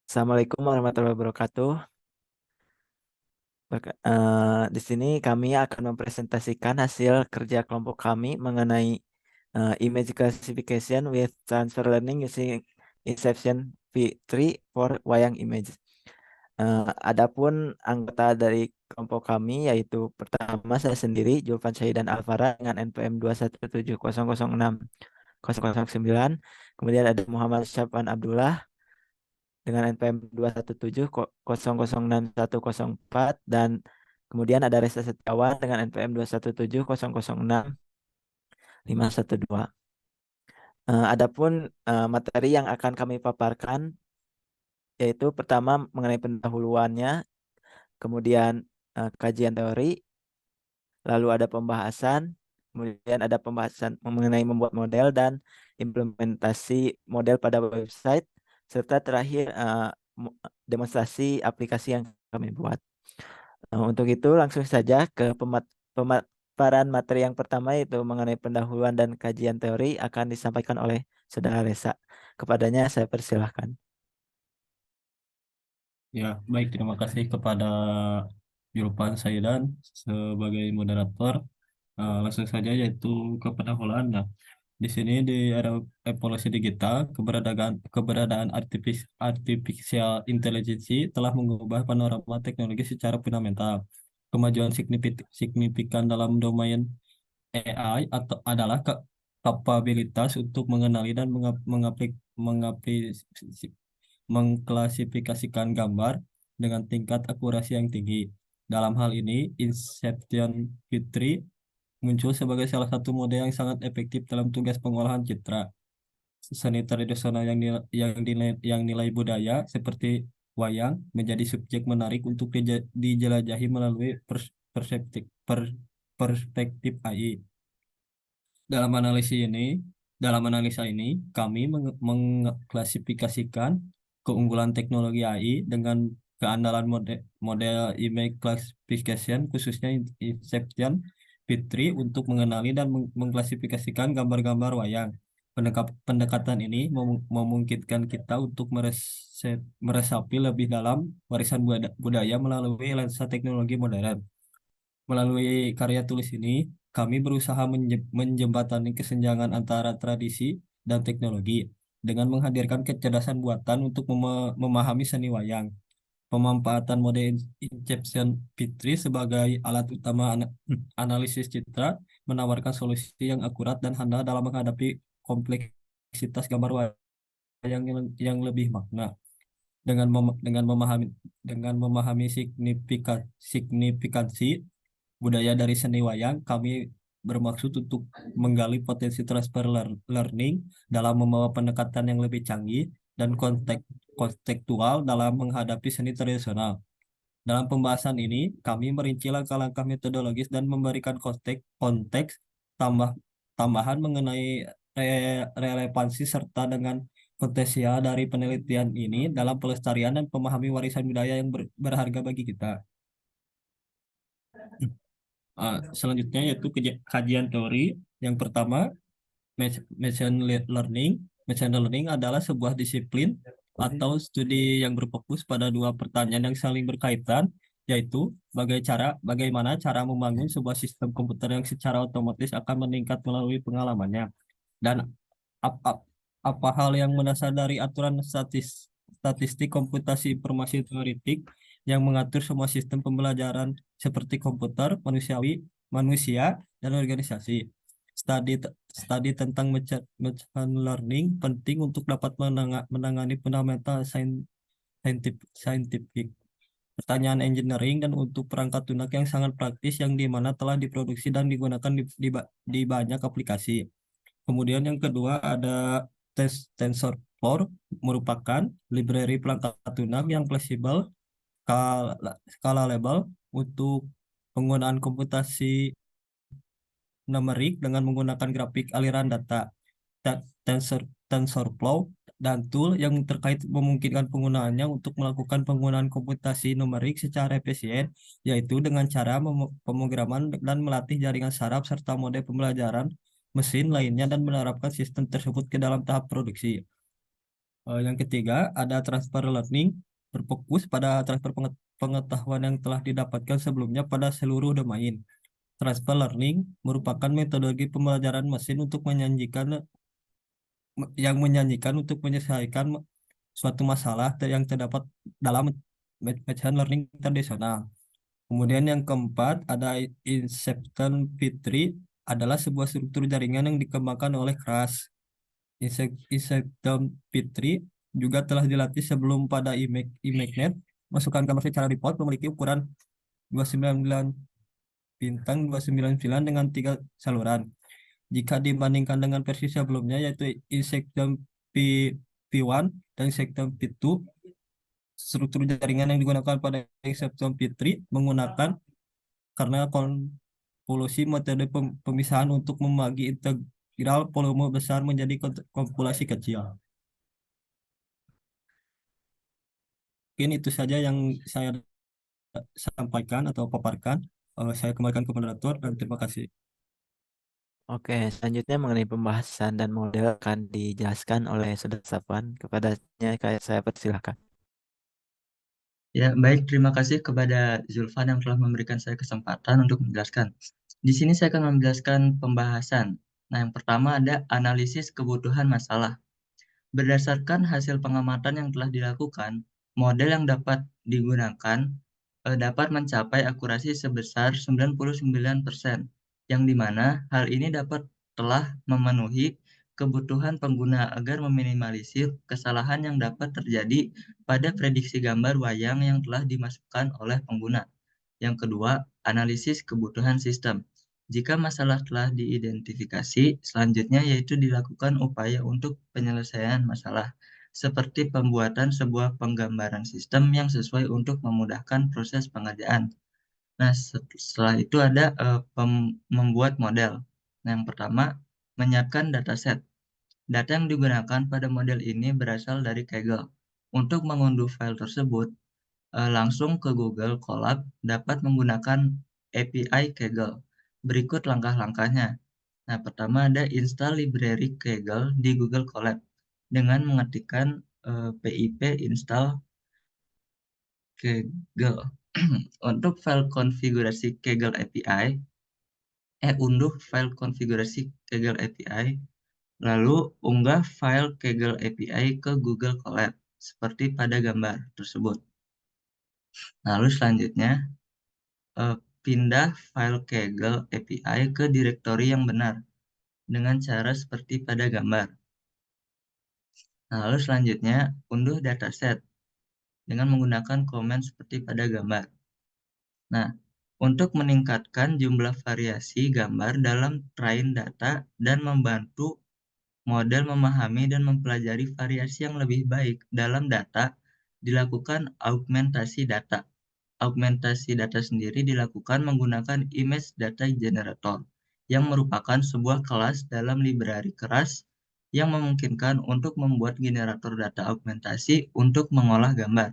Assalamualaikum warahmatullahi wabarakatuh. Di sini kami akan mempresentasikan hasil kerja kelompok kami mengenai image classification with transfer learning using Inception V3 for wayang image. Adapun anggota dari kelompok kami yaitu pertama saya sendiri Julfan Syahidan Alvara dengan NPM 217006009. Kemudian ada Muhammad Syafwan Abdullah dengan NPM 217006104 dan kemudian ada Reza Setiawan dengan NPM 217006512. Adapun materi yang akan kami paparkan yaitu pertama mengenai pendahuluannya, kemudian kajian teori, lalu ada pembahasan, kemudian ada pembahasan mengenai membuat model dan implementasi model pada website, serta terakhir demonstrasi aplikasi yang kami buat. Untuk itu langsung saja ke pemaparan materi yang pertama yaitu mengenai pendahuluan dan kajian teori akan disampaikan oleh Saudara Reza. Kepadanya saya persilahkan. Ya, baik. Terima kasih kepada Julpan Saidan sebagai moderator. Langsung saja yaitu ke pendahuluan. Nah, di sini di era evolusi digital, keberadaan artificial intelligence telah mengubah panorama teknologi secara fundamental. Kemajuan signifikan dalam domain AI adalah kapabilitas untuk mengenali dan mengklasifikasikan gambar dengan tingkat akurasi yang tinggi. Dalam hal ini, Inception Fitri muncul sebagai salah satu mode yang sangat efektif dalam tugas pengolahan citra. Seni tradisional yang nilai budaya seperti wayang menjadi subjek menarik untuk dijelajahi melalui perspektif AI. Dalam dalam analisa ini, kami mengklasifikasikan keunggulan teknologi AI dengan keandalan model image classification, khususnya Inception Fitri untuk mengenali dan mengklasifikasikan gambar-gambar wayang. Pendekatan ini memungkinkan kita untuk meresapi lebih dalam warisan budaya melalui lensa teknologi modern. Melalui karya tulis ini, kami berusaha menjembatani kesenjangan antara tradisi dan teknologi dengan menghadirkan kecerdasan buatan untuk memahami seni wayang. Pemanfaatan mode Inception Fitri sebagai alat utama analisis citra menawarkan solusi yang akurat dan handal dalam menghadapi kompleksitas gambar wayang yang lebih makna. Dengan memahami signifikansi budaya dari seni wayang, kami bermaksud untuk menggali potensi transfer learning dalam membawa pendekatan yang lebih canggih dan kontekstual dalam menghadapi seni tradisional. Dalam pembahasan ini, kami merinci langkah-langkah metodologis dan memberikan konteks tambah tambahan mengenai relevansi serta dengan potensial dari penelitian ini dalam pelestarian dan pemahami warisan budaya yang berharga bagi kita. Selanjutnya yaitu kajian teori. Yang pertama, machine learning. Machine learning adalah sebuah disiplin atau studi yang berfokus pada dua pertanyaan yang saling berkaitan, yaitu bagaimana cara membangun sebuah sistem komputer yang secara otomatis akan meningkat melalui pengalamannya, dan ap- ap- apa hal yang mendasar dari aturan statistik komputasi informasi teoretik yang mengatur semua sistem pembelajaran seperti komputer, manusia, dan organisasi. Studi Studi tentang machine learning penting untuk dapat menangani fundamental scientific pertanyaan engineering dan untuk perangkat lunak yang sangat praktis yang dimana telah diproduksi dan digunakan di banyak aplikasi. Kemudian yang kedua ada TensorFlow, merupakan library perangkat lunak yang fleksibel, scalable untuk penggunaan komputasi numerik dengan menggunakan grafik aliran data. TensorFlow dan tool yang terkait memungkinkan penggunaannya untuk melakukan penggunaan komputasi numerik secara efisien, yaitu dengan cara pemrograman dan melatih jaringan saraf serta mode pembelajaran mesin lainnya dan menerapkan sistem tersebut ke dalam tahap produksi. Yang ketiga, ada transfer learning, berfokus pada transfer pengetahuan yang telah didapatkan sebelumnya pada seluruh domain. Transfer learning merupakan metodologi pembelajaran mesin untuk menyanyikan untuk menyelesaikan suatu masalah yang terdapat dalam machine learning tradisional. Kemudian yang keempat ada Inception Fitri adalah sebuah struktur jaringan yang dikembangkan oleh Crash. Inception Fitri juga telah dilatih sebelum pada IMAGNET. Masukkan gambar secara default memiliki ukuran 299 bintang 299 dengan 3 saluran. Jika dibandingkan dengan versi sebelumnya yaitu Inception P1 dan Inception P2, struktur jaringan yang digunakan pada Inception P3 menggunakan karena konvolusi metode pemisahan untuk membagi integral volume besar menjadi kompilasi kecil. Mungkin itu saja yang saya sampaikan atau paparkan. Saya kembalikan ke moderator dan terima kasih. Oke, selanjutnya mengenai pembahasan dan model akan dijelaskan oleh Saudara Safwan. Kepadanya saya persilahkan. Ya, baik. Terima kasih kepada Zulfan yang telah memberikan saya kesempatan untuk menjelaskan. Di sini saya akan menjelaskan pembahasan. Nah, yang pertama ada analisis kebutuhan masalah. Berdasarkan hasil pengamatan yang telah dilakukan, model yang dapat digunakan dapat mencapai akurasi sebesar 99%, yang dimana hal ini dapat telah memenuhi kebutuhan pengguna agar meminimalisir kesalahan yang dapat terjadi pada prediksi gambar wayang yang telah dimasukkan oleh pengguna. Yang kedua, analisis kebutuhan sistem. Jika masalah telah diidentifikasi, selanjutnya yaitu dilakukan upaya untuk penyelesaian masalah, seperti pembuatan sebuah penggambaran sistem yang sesuai untuk memudahkan proses pengerjaan. Nah, setelah itu ada membuat model. Nah, yang pertama, menyiapkan dataset. Data yang digunakan pada model ini berasal dari Kaggle. Untuk mengunduh file tersebut, langsung ke Google Colab dapat menggunakan API Kaggle. Berikut langkah-langkahnya. Nah, pertama ada install library Kaggle di Google Colab dengan mengetikkan pip install Kaggle. Untuk file konfigurasi Kaggle API, unduh file konfigurasi Kaggle API, lalu unggah file Kaggle API ke Google Colab seperti pada gambar tersebut. Lalu selanjutnya pindah file Kaggle API ke direktori yang benar dengan cara seperti pada gambar. Nah, lalu selanjutnya unduh dataset dengan menggunakan komen seperti pada gambar. Nah, untuk meningkatkan jumlah variasi gambar dalam train data dan membantu model memahami dan mempelajari variasi yang lebih baik dalam data, dilakukan augmentasi data. Augmentasi data sendiri dilakukan menggunakan Image Data Generator, yang merupakan sebuah kelas dalam library keras yang memungkinkan untuk membuat generator data augmentasi untuk mengolah gambar.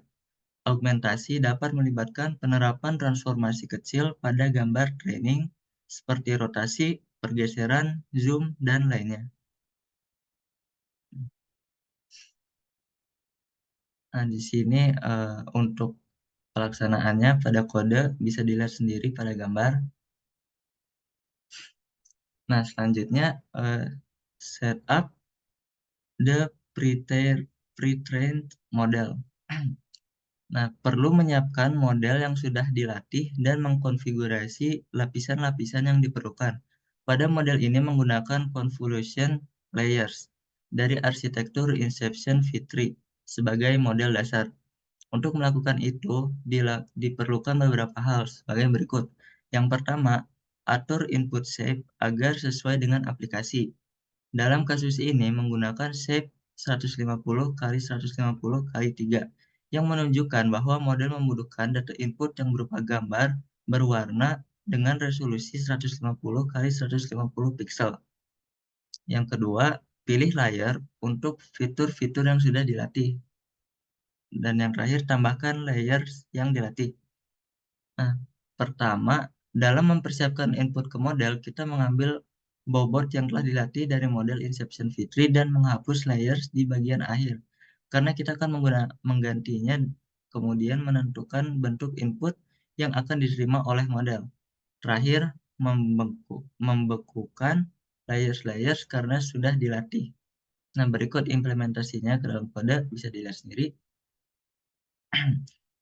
Augmentasi dapat melibatkan penerapan transformasi kecil pada gambar training seperti rotasi, pergeseran, zoom, dan lainnya. Nah, di sini untuk pelaksanaannya pada kode bisa dilihat sendiri pada gambar. Nah, selanjutnya setup the pre-trained model. Nah, perlu menyiapkan model yang sudah dilatih dan mengkonfigurasi lapisan-lapisan yang diperlukan. Pada model ini menggunakan convolution layers dari arsitektur Inception V3 sebagai model dasar. Untuk melakukan itu, diperlukan beberapa hal sebagai berikut. Yang pertama, atur input shape agar sesuai dengan aplikasi. Dalam kasus ini menggunakan shape 150 kali 150 kali 3 yang menunjukkan bahwa model membutuhkan data input yang berupa gambar berwarna dengan resolusi 150 kali 150 pixel. Yang kedua, pilih layer untuk fitur-fitur yang sudah dilatih. Dan yang terakhir, tambahkan layers yang dilatih. Nah, pertama, dalam mempersiapkan input ke model, kita mengambil bobot yang telah dilatih dari model Inception V3 dan menghapus layers di bagian akhir. karena kita akan menggantinya, kemudian menentukan bentuk input yang akan diterima oleh model. Terakhir, membekukan layers-layers karena sudah dilatih. Nah, berikut implementasinya ke dalam kode bisa dilihat sendiri.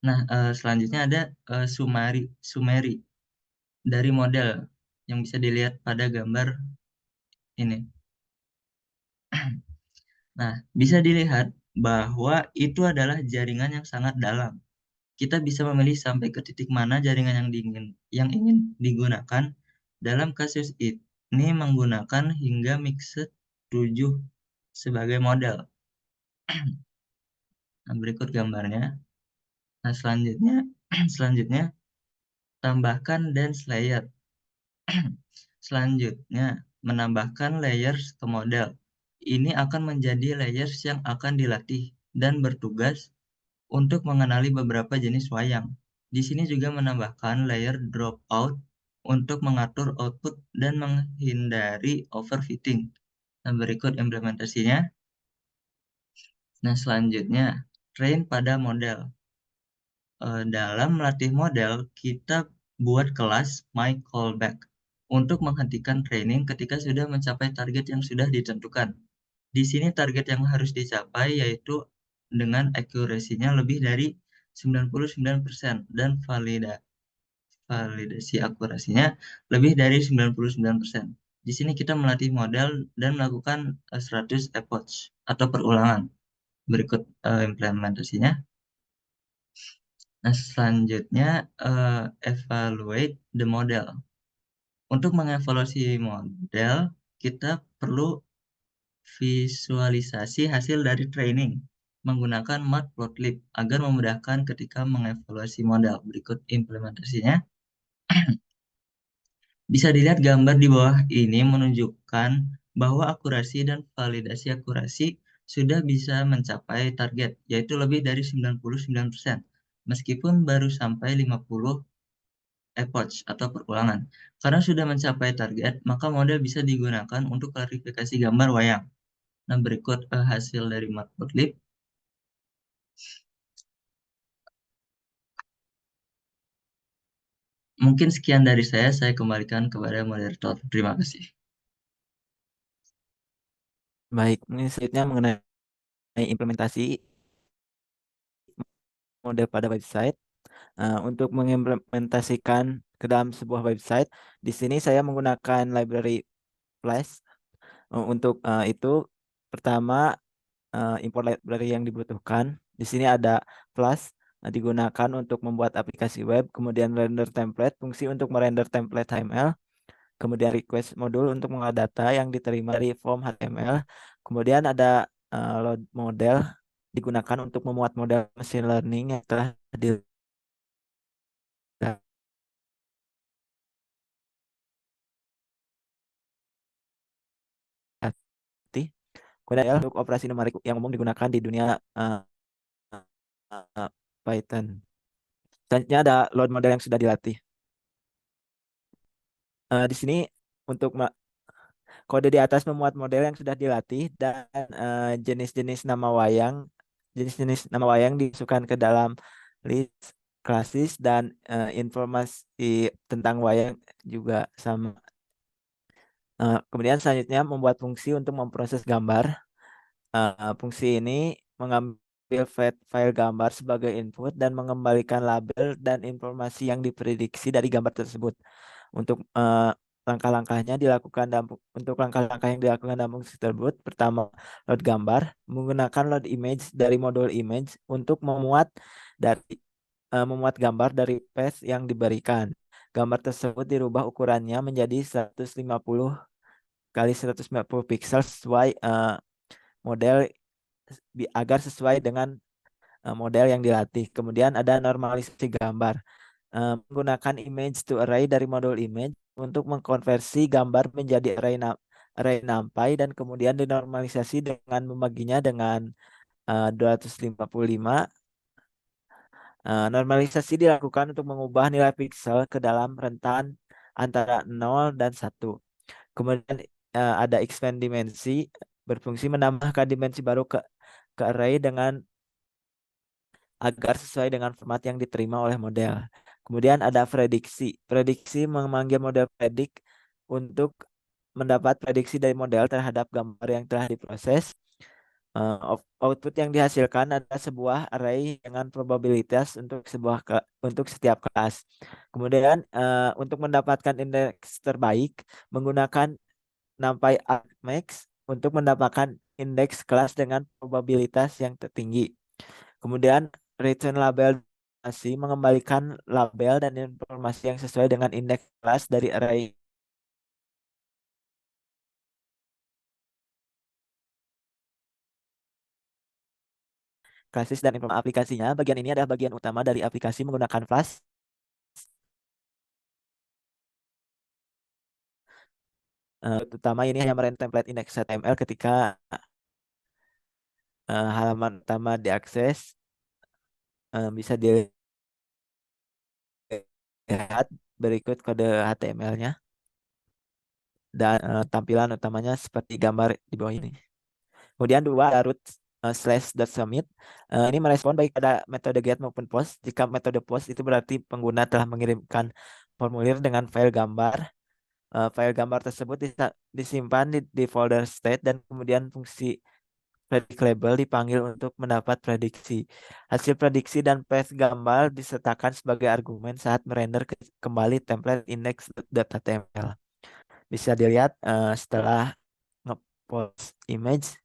Nah, selanjutnya ada summary dari model yang bisa dilihat pada gambar ini. Nah, bisa dilihat bahwa itu adalah jaringan yang sangat dalam. Kita bisa memilih sampai ke titik mana jaringan yang ingin digunakan. Dalam kasus ini menggunakan hingga mixed 7 sebagai model. Nah, berikut gambarnya. Nah, selanjutnya tambahkan dense layer. Selanjutnya, menambahkan layers ke model. Ini akan menjadi layers yang akan dilatih dan bertugas untuk mengenali beberapa jenis wayang. Di sini juga menambahkan layer dropout untuk mengatur output dan menghindari overfitting. Nah, berikut implementasinya. Nah, selanjutnya, train pada model. Dalam melatih model, kita buat kelas myCallback untuk menghentikan training ketika sudah mencapai target yang sudah ditentukan. Di sini target yang harus dicapai yaitu dengan akurasinya lebih dari 99% dan validasi akurasinya lebih dari 99%. Di sini kita melatih model dan melakukan 100 epoch atau perulangan. Berikut implementasinya. Nah, selanjutnya evaluate the model. Untuk mengevaluasi model, kita perlu visualisasi hasil dari training menggunakan matplotlib agar memudahkan ketika mengevaluasi model. Berikut implementasinya. Bisa dilihat gambar di bawah ini menunjukkan bahwa akurasi dan validasi akurasi sudah bisa mencapai target, yaitu lebih dari 99%. Meskipun baru sampai 50 epoch atau perulangan. Karena sudah mencapai target, maka model bisa digunakan untuk klarifikasi gambar wayang. Nah, berikut hasil dari matplotlib. Mungkin sekian dari saya kembalikan kepada moderator. Terima kasih. Baik, ini selanjutnya mengenai implementasi model pada website. Untuk mengimplementasikan ke dalam sebuah website, di sini saya menggunakan library Flash. Untuk itu, pertama import library yang dibutuhkan. Di sini ada Flash digunakan untuk membuat aplikasi web, kemudian render template, fungsi untuk merender template HTML, kemudian request modul untuk mengolah data yang diterima dari form HTML, kemudian ada load model digunakan untuk memuat model machine learning yang telah dilatih. Kemudian adalah untuk operasi numerik yang umum digunakan di dunia Python. Selanjutnya ada load model yang sudah dilatih. Di sini untuk kode di atas memuat model yang sudah dilatih dan jenis-jenis nama wayang, jenis-jenis nama wayang dimasukkan ke dalam list klasis dan informasi tentang wayang juga sama. Kemudian selanjutnya membuat fungsi untuk memproses gambar. Fungsi ini mengambil file gambar sebagai input dan mengembalikan label dan informasi yang diprediksi dari gambar tersebut. Untuk langkah-langkahnya dilakukan untuk langkah-langkah yang dilakukan dalam fungsi tersebut, pertama load gambar menggunakan load image dari modul image untuk memuat gambar dari path yang diberikan. Gambar tersebut dirubah ukurannya menjadi 150 kali 150 pixel sesuai model agar sesuai dengan model yang dilatih. Kemudian ada normalisasi gambar. Menggunakan image to array dari modul image untuk mengkonversi gambar menjadi array NumPy dan kemudian dinormalisasi dengan membaginya dengan 255. Normalisasi dilakukan untuk mengubah nilai pixel ke dalam rentan antara 0 dan 1. Kemudian ada expand dimensi berfungsi menambahkan dimensi baru ke array dengan agar sesuai dengan format yang diterima oleh model. Kemudian ada prediksi. Prediksi memanggil model predik untuk mendapat prediksi dari model terhadap gambar yang telah diproses. Output yang dihasilkan adalah sebuah array dengan probabilitas untuk setiap kelas. Kemudian untuk mendapatkan indeks terbaik menggunakan NumPy Argmax untuk mendapatkan indeks kelas dengan probabilitas yang tertinggi. Kemudian return label masih mengembalikan label dan informasi yang sesuai dengan indeks kelas dari array. Klasis dan informasi aplikasinya. Bagian ini adalah bagian utama dari aplikasi menggunakan Flash. Terutama ini hanya merendam template index HTML ketika halaman utama diakses. Bisa dilihat berikut kode HTML-nya dan tampilan utamanya seperti gambar di bawah ini. Kemudian dua root /submit ini merespon baik pada metode get maupun post. Jika metode post itu berarti pengguna telah mengirimkan formulir dengan file gambar. File gambar tersebut disimpan di folder state dan kemudian fungsi predict label dipanggil untuk mendapat prediksi. Hasil prediksi dan path gambar disertakan sebagai argumen saat merender kembali template index.html. Bisa dilihat setelah ngepost image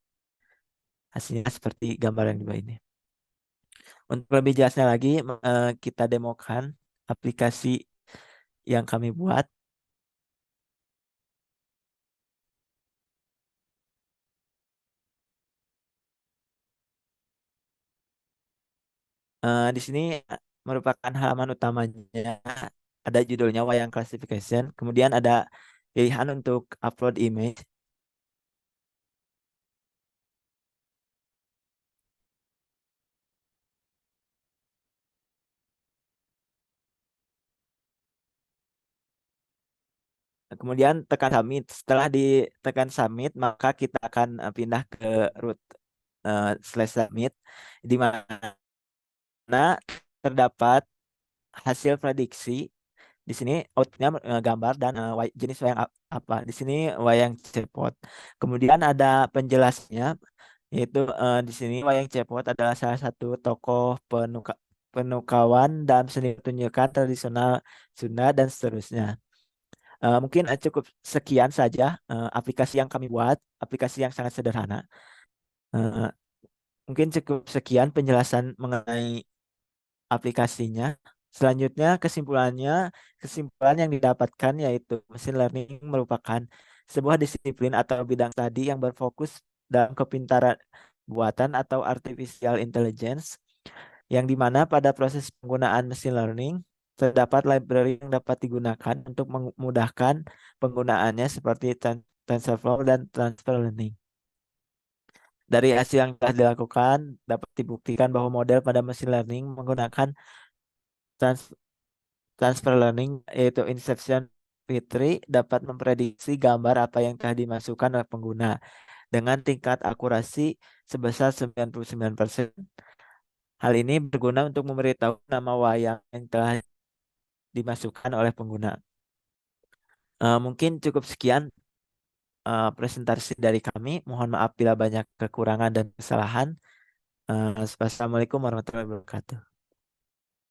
hasilnya seperti gambar yang di bawah ini. Untuk lebih jelasnya lagi kita demokan aplikasi yang kami buat. Di sini merupakan halaman utamanya. Ada judulnya Wayang Classification. Kemudian ada pilihan untuk upload image. Kemudian tekan submit. Setelah ditekan submit, maka kita akan pindah ke root /submit di mana terdapat hasil prediksi. Di sini outputnya gambar dan jenis wayang apa. Di sini wayang cepot. Kemudian ada penjelasnya, yaitu di sini wayang cepot adalah salah satu tokoh penukawan dan seni pertunjukan tradisional Sunda dan seterusnya. Mungkin cukup sekian saja aplikasi yang kami buat, aplikasi yang sangat sederhana. Eh, Mungkin cukup sekian penjelasan mengenai aplikasinya. Selanjutnya kesimpulan yang didapatkan yaitu machine learning merupakan sebuah disiplin atau bidang studi yang berfokus dalam kepintaran buatan atau artificial intelligence, yang dimana pada proses penggunaan machine learning terdapat library yang dapat digunakan untuk memudahkan penggunaannya seperti TensorFlow dan Transfer Learning. Dari hasil yang telah dilakukan dapat dibuktikan bahwa model pada machine learning menggunakan trans- transfer learning yaitu inception Fitri dapat memprediksi gambar apa yang telah dimasukkan oleh pengguna dengan tingkat akurasi sebesar 99%. Hal ini berguna untuk memberitahu nama wayang yang telah dimasukkan oleh pengguna. Mungkin cukup sekian presentasi dari kami. Mohon maaf bila banyak kekurangan dan kesalahan. Assalamualaikum warahmatullahi wabarakatuh.